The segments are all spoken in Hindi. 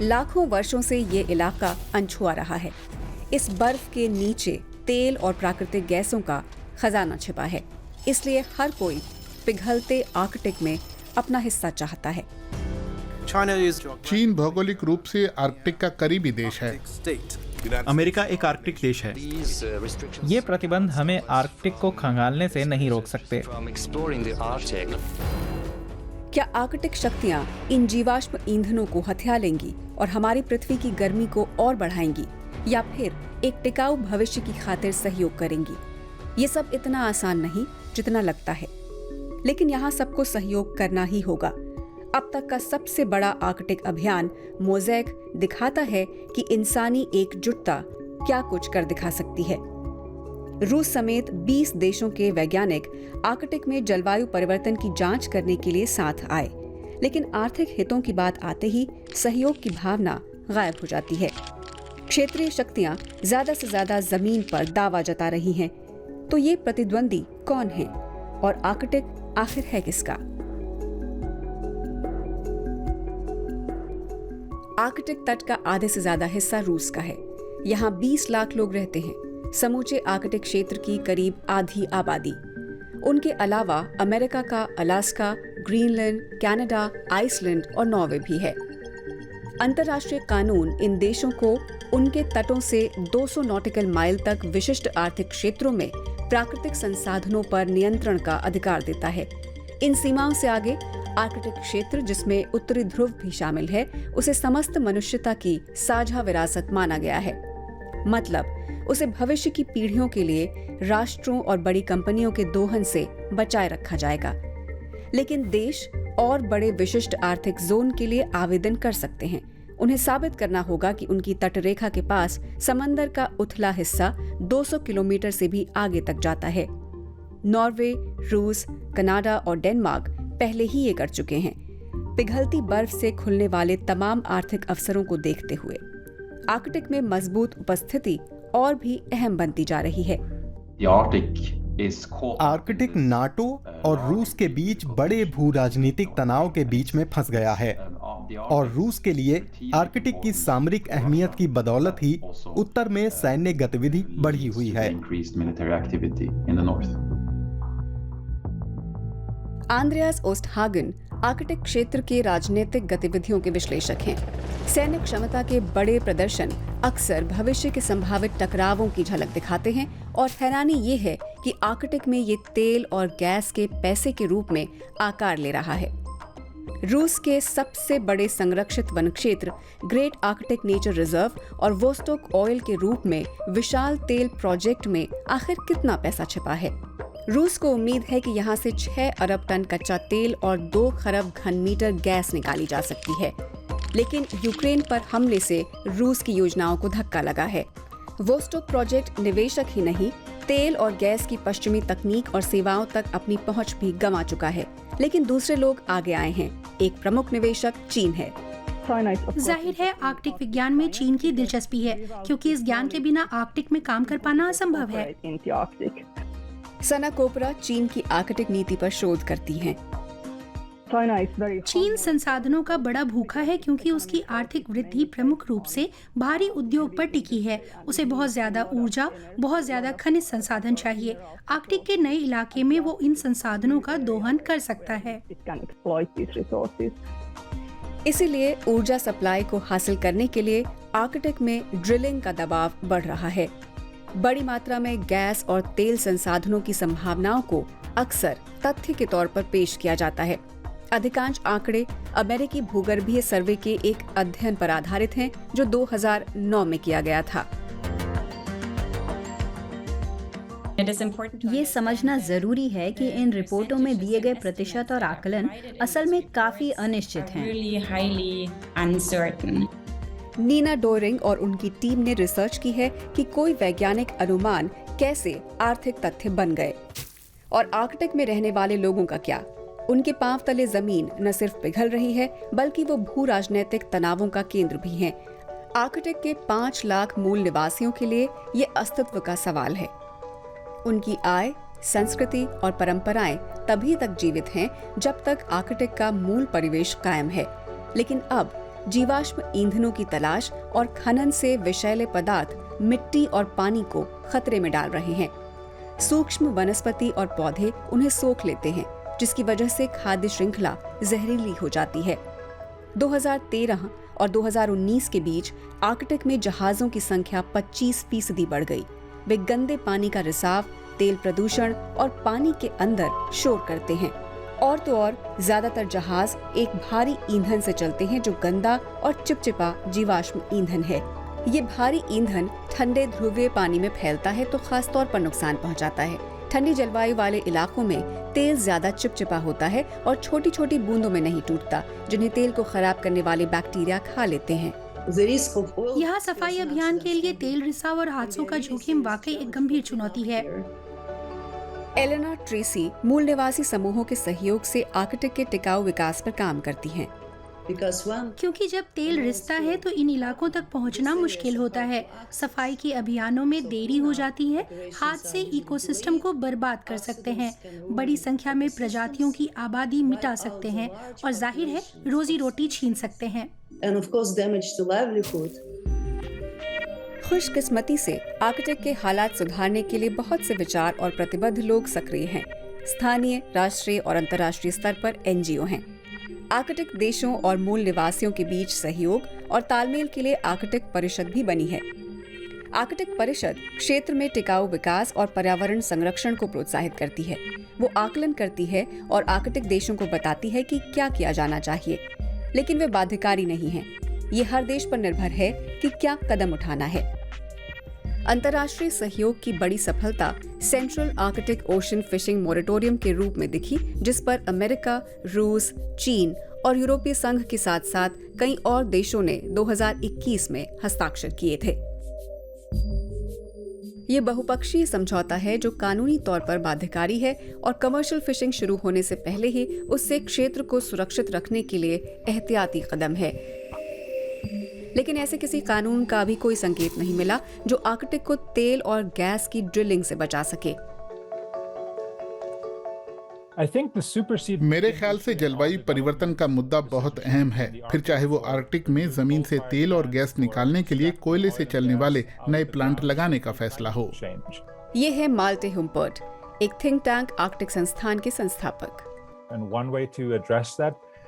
लाखों वर्षों से ये इलाका अनछुआ रहा है। इस बर्फ के नीचे तेल और प्राकृतिक गैसों का खजाना छिपा है, इसलिए हर कोई पिघलते आर्कटिक में अपना हिस्सा चाहता है। चीन भौगोलिक रूप से आर्कटिक का करीबी देश है। अमेरिका एक आर्कटिक देश है। ये प्रतिबंध हमें आर्कटिक को खंगालने से नहीं रोक सकते। क्या आर्कटिक शक्तियां इन जीवाश्म ईंधनों को हथिया लेंगी और हमारी पृथ्वी की गर्मी को और बढ़ाएंगी, या फिर एक टिकाऊ भविष्य की खातिर सहयोग करेंगी? ये सब इतना आसान नहीं जितना लगता है, लेकिन यहाँ सबको सहयोग करना ही होगा। अब तक का सबसे बड़ा आर्कटिक अभियान मोज़ेक दिखाता है कि इंसानी एकजुटता क्या कुछ कर दिखा सकती है। रूस समेत 20 देशों के वैज्ञानिक आर्कटिक में जलवायु परिवर्तन की जांच करने के लिए साथ आए, लेकिन आर्थिक हितों की बात आते ही सहयोग की भावना गायब हो जाती है। क्षेत्रीय शक्तियां ज्यादा से ज्यादा जमीन पर दावा जता रही हैं, तो ये प्रतिद्वंदी कौन हैं और आर्कटिक आखिर है किसका? आर्कटिक तट का आधे से ज्यादा हिस्सा रूस का है। यहाँ 20 लाख लोग रहते हैं, समूचे आर्कटिक क्षेत्र की करीब आधी आबादी। उनके अलावा अमेरिका का अलास्का, ग्रीनलैंड, कनाडा, आइसलैंड और नॉर्वे भी है। अंतर्राष्ट्रीय कानून इन देशों को उनके तटों से 200 नॉटिकल माइल तक विशिष्ट आर्थिक क्षेत्रों में प्राकृतिक संसाधनों पर नियंत्रण का अधिकार देता है। इन सीमाओं से आगे आर्कटिक क्षेत्र, जिसमें उत्तरी ध्रुव भी शामिल है, उसे समस्त मनुष्यता की साझा विरासत माना गया है। मतलब उसे भविष्य की पीढ़ियों के लिए राष्ट्रों और बड़ी कंपनियों के दोहन से बचाए रखा जाएगा। लेकिन देश और बड़े विशिष्ट आर्थिक जोन के लिए आवेदन कर सकते हैं। उन्हें साबित करना होगा कि उनकी तटरेखा के पास समंदर का उथला हिस्सा 200 किलोमीटर से भी आगे तक जाता है। नॉर्वे, रूस, कनाडा और डेनमार्क पहले ही ये कर चुके हैं। पिघलती बर्फ से खुलने वाले तमाम आर्थिक अवसरों को देखते हुए आर्कटिक में मजबूत उपस्थिति और भी अहम बनती जा रही है। आर्कटिक नाटो और रूस के बीच बड़े भू राजनीतिक तनाव के बीच में फंस गया है, और रूस के लिए आर्कटिक की सामरिक अहमियत की बदौलत ही उत्तर में सैन्य गतिविधि बढ़ी हुई है। आंद्रेयास ओस्टहागन आर्कटिक क्षेत्र के राजनीतिक गतिविधियों के विश्लेषक हैं। सैन्य क्षमता के बड़े प्रदर्शन अक्सर भविष्य के संभावित टकरावों की झलक दिखाते हैं, और हैरानी ये है कि आर्कटिक में ये तेल और गैस के पैसे के रूप में आकार ले रहा है। रूस के सबसे बड़े संरक्षित वन क्षेत्र ग्रेट आर्कटिक नेचर रिजर्व और वोस्टोक ऑयल के रूप में विशाल तेल प्रोजेक्ट में आखिर कितना पैसा छिपा है? रूस को उम्मीद है कि यहाँ से 6 अरब टन कच्चा तेल और 2 खरब घन मीटर गैस निकाली जा सकती है। लेकिन यूक्रेन पर हमले से रूस की योजनाओं को धक्का लगा है। वोस्टोक प्रोजेक्ट निवेशक ही नहीं, तेल और गैस की पश्चिमी तकनीक और सेवाओं तक अपनी पहुंच भी गंवा चुका है। लेकिन दूसरे लोग आगे आए हैं। एक प्रमुख निवेशक चीन है। जाहिर है आर्कटिक विज्ञान में चीन की दिलचस्पी है, क्योंकि इस ज्ञान के बिना आर्कटिक में काम कर पाना असंभव है। सना कोपरा चीन की आर्कटिक नीति पर शोध करती हैं। चीन संसाधनों का बड़ा भूखा है, क्योंकि उसकी आर्थिक वृद्धि प्रमुख रूप से भारी उद्योग पर टिकी है। उसे बहुत ज्यादा ऊर्जा, बहुत ज्यादा खनिज संसाधन चाहिए। आर्कटिक के नए इलाके में वो इन संसाधनों का दोहन कर सकता है। इसीलिए ऊर्जा सप्लाई को हासिल करने के लिए आर्कटिक में ड्रिलिंग का दबाव बढ़ रहा है। बड़ी मात्रा में गैस और तेल संसाधनों की संभावनाओं को अक्सर तथ्य के तौर पर पेश किया जाता है। अधिकांश आंकड़े अमेरिकी भूगर्भीय सर्वे के एक अध्ययन पर आधारित हैं, जो 2009 में किया गया था। ये समझना जरूरी है कि इन रिपोर्टों में दिए गए प्रतिशत और आकलन असल में काफी अनिश्चित हैं। नीना डोरिंग और उनकी टीम ने रिसर्च की है कि कोई वैज्ञानिक अनुमान कैसे आर्थिक तथ्य बन गए, और आर्कटिक में रहने वाले लोगों का क्या। उनके पांव तले जमीन न सिर्फ पिघल रही है, बल्कि वो भू राजनीतिक तनावों का केंद्र भी हैं। आर्कटिक के 5 लाख मूल निवासियों के लिए ये अस्तित्व का सवाल है। उनकी आय, संस्कृति और परंपराएं तभी तक जीवित हैं जब तक आर्कटिक का मूल परिवेश कायम है। लेकिन अब जीवाश्म ईंधनों की तलाश और खनन से विषैले पदार्थ मिट्टी और पानी को खतरे में डाल रहे हैं। सूक्ष्म वनस्पति और पौधे उन्हें सोख लेते हैं, जिसकी वजह से खाद्य श्रृंखला जहरीली हो जाती है। 2013 और 2019 के बीच आर्कटिक में जहाजों की संख्या 25% बढ़ गई। वे गंदे पानी का रिसाव, तेल प्रदूषण और पानी के अंदर शोर करते हैं। और तो और ज्यादातर जहाज एक भारी ईंधन से चलते हैं जो गंदा और चिपचिपा जीवाश्म ईंधन है। ये भारी ईंधन ठंडे ध्रुवीय पानी में फैलता है तो खास तौर पर नुकसान पहुंचाता है। ठंडी जलवायु वाले इलाकों में तेल ज्यादा चिपचिपा होता है और छोटी छोटी बूंदों में नहीं टूटता, जिन्हें तेल को खराब करने वाले बैक्टीरिया खा लेते हैं। यहाँ सफाई अभियान के लिए तेल रिसाव और हादसों का जोखिम वाकई एक गंभीर चुनौती है। एलेना ट्रेसी मूल निवासी समूहों के सहयोग से आर्कटिक के टिकाऊ विकास पर काम करती हैं। क्योंकि जब तेल रिसता है तो इन इलाकों तक पहुंचना मुश्किल होता है। सफाई के अभियानों में देरी हो जाती है, हादसे इकोसिस्टम को बर्बाद कर सकते हैं, बड़ी संख्या में प्रजातियों की आबादी मिटा सकते हैं और जाहिर है रोजी रोटी छीन सकते हैं। खुशकिस्मती से आर्कटिक के हालात सुधारने के लिए बहुत से विचार और प्रतिबद्ध लोग सक्रिय हैं। स्थानीय, राष्ट्रीय और अंतर्राष्ट्रीय स्तर पर NGO हैं। आर्कटिक देशों और मूल निवासियों के बीच सहयोग और तालमेल के लिए आर्कटिक परिषद भी बनी है। आर्कटिक परिषद क्षेत्र में टिकाऊ विकास और पर्यावरण संरक्षण को प्रोत्साहित करती है। वो आकलन करती है और आर्कटिक देशों को बताती है कि क्या किया जाना चाहिए, लेकिन वे बाध्यकारी नहीं हैं। ये हर देश पर निर्भर है कि क्या कदम उठाना है। अंतर्राष्ट्रीय सहयोग की बड़ी सफलता central Arctic ocean fishing moratorium के रूप में दिखी, जिस पर अमेरिका, रूस, चीन और यूरोपीय संघ के साथ साथ कई और देशों ने 2021 में हस्ताक्षर किए थे। ये बहुपक्षीय समझौता है जो कानूनी तौर पर बाध्यकारी है और कमर्शियल फिशिंग शुरू होने से पहले ही उससे क्षेत्र को सुरक्षित रखने के लिए एहतियाती कदम है। लेकिन ऐसे किसी कानून का भी कोई संकेत नहीं मिला जो आर्कटिक को तेल और गैस की ड्रिलिंग से बचा सके। मेरे ख्याल से जलवायु परिवर्तन का मुद्दा बहुत अहम है, फिर चाहे वो आर्कटिक में जमीन से तेल और गैस निकालने के लिए कोयले से चलने वाले नए प्लांट लगाने का फैसला हो। ये है माल्टे हुम्पर्ट, एक थिंक टैंक आर्कटिक संस्थान के संस्थापक।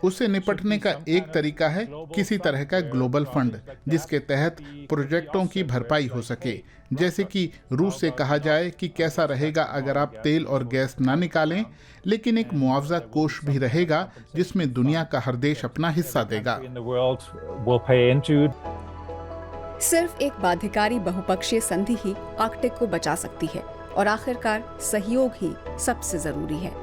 उससे निपटने का एक तरीका है किसी तरह का ग्लोबल फंड, जिसके तहत प्रोजेक्टों की भरपाई हो सके। जैसे कि रूस से कहा जाए कि कैसा रहेगा अगर आप तेल और गैस ना निकालें, लेकिन एक मुआवजा कोष भी रहेगा जिसमें दुनिया का हर देश अपना हिस्सा देगा। सिर्फ एक बाध्यकारी बहुपक्षीय संधि ही आर्कटिक को बचा सकती है और आखिरकार सहयोग ही सबसे जरूरी है।